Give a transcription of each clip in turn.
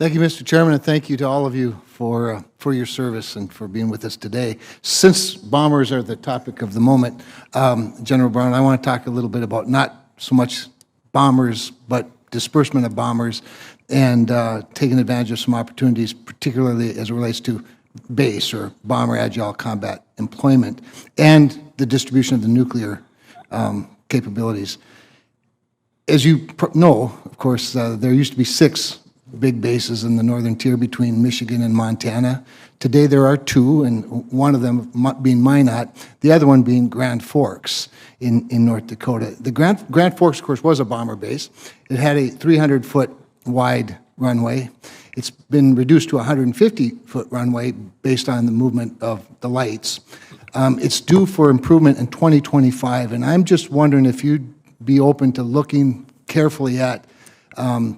Thank you, Mr. Chairman, and thank you to all of you for your service and for being with us today. Since bombers are the topic of the moment, General Brown, I want to talk a little bit about not so much bombers, but disbursement of bombers and taking advantage of some opportunities, particularly as it relates to BASE, or Bomber Agile Combat Employment, and the distribution of the nuclear capabilities. As you know, of course, there used to be 6 big bases in the northern tier between Michigan and Montana. Today there are 2, and one of them being Minot, the other one being Grand Forks in North Dakota. The Grand Forks, of course, was a bomber base. It had a 300-foot wide runway. It's been reduced to a 150-foot runway based on the movement of the lights. It's due for improvement in 2025, and I'm just wondering if you'd be open to looking carefully at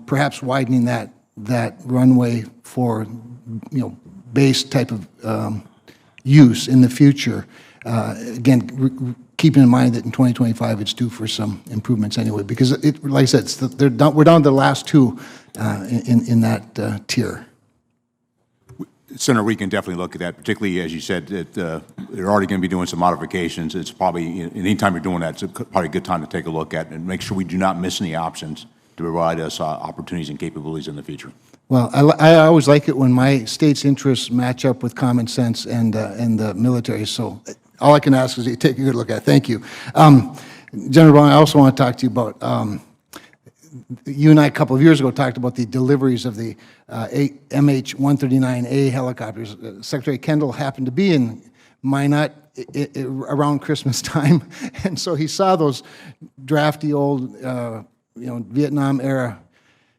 perhaps widening that runway for, base type of use in the future. Again, keeping in mind that in 2025 it's due for some improvements anyway, because like I said, we're down to the last 2 in that tier. Senator, we can definitely look at that, particularly as you said, that they're already going to be doing some modifications. It's probably, anytime you're doing that, it's probably a good time to take a look at and make sure we do not miss any options to provide us opportunities and capabilities in the future. Well, I always like it when my state's interests match up with common sense and the military, so all I can ask is you take a good look at it. Thank you. General Brown, I also want to talk to you about, you and I a couple of years ago talked about the deliveries of the MH-139A helicopters. Secretary Kendall happened to be in Minot around Christmas time, and so he saw those drafty old, Vietnam-era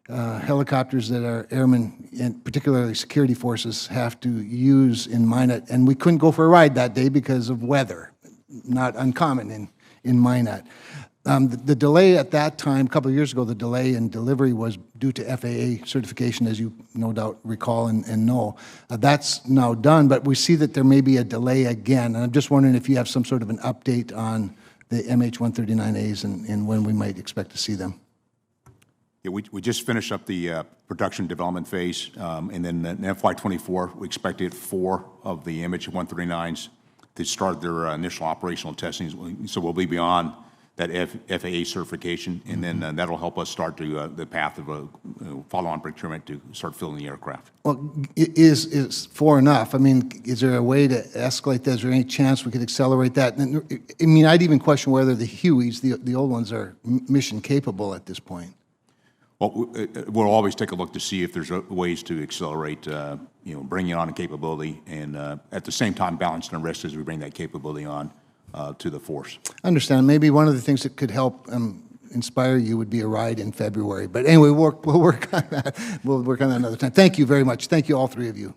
helicopters that our airmen, and particularly security forces, have to use in Minot, and we couldn't go for a ride that day because of weather, not uncommon in Minot. The delay at that time, a couple of years ago, the delay in delivery was due to FAA certification, as you no doubt recall and know. That's now done, but we see that there may be a delay again, and I'm just wondering if you have some sort of an update on the MH-139As and when we might expect to see them. Yeah, we just finished up the production development phase, and then in FY24, we expect to get 4 of the MH-139s to start their initial operational testing, so we'll be beyond that FAA certification, and then that'll help us start the path of a follow-on procurement to start filling the aircraft. Well, is 4 enough? I mean, is there a way to escalate that? Is there any chance we could accelerate that? And, I mean, I'd even question whether the Hueys, the old ones, are mission capable at this point. Well, we'll always take a look to see if there's ways to accelerate, bringing on a capability, and at the same time balancing the risk as we bring that capability on to the force. I understand. Maybe one of the things that could help inspire you would be a ride in February. But anyway, we'll work on that. We'll work on that another time. Thank you very much. Thank you, all 3 of you.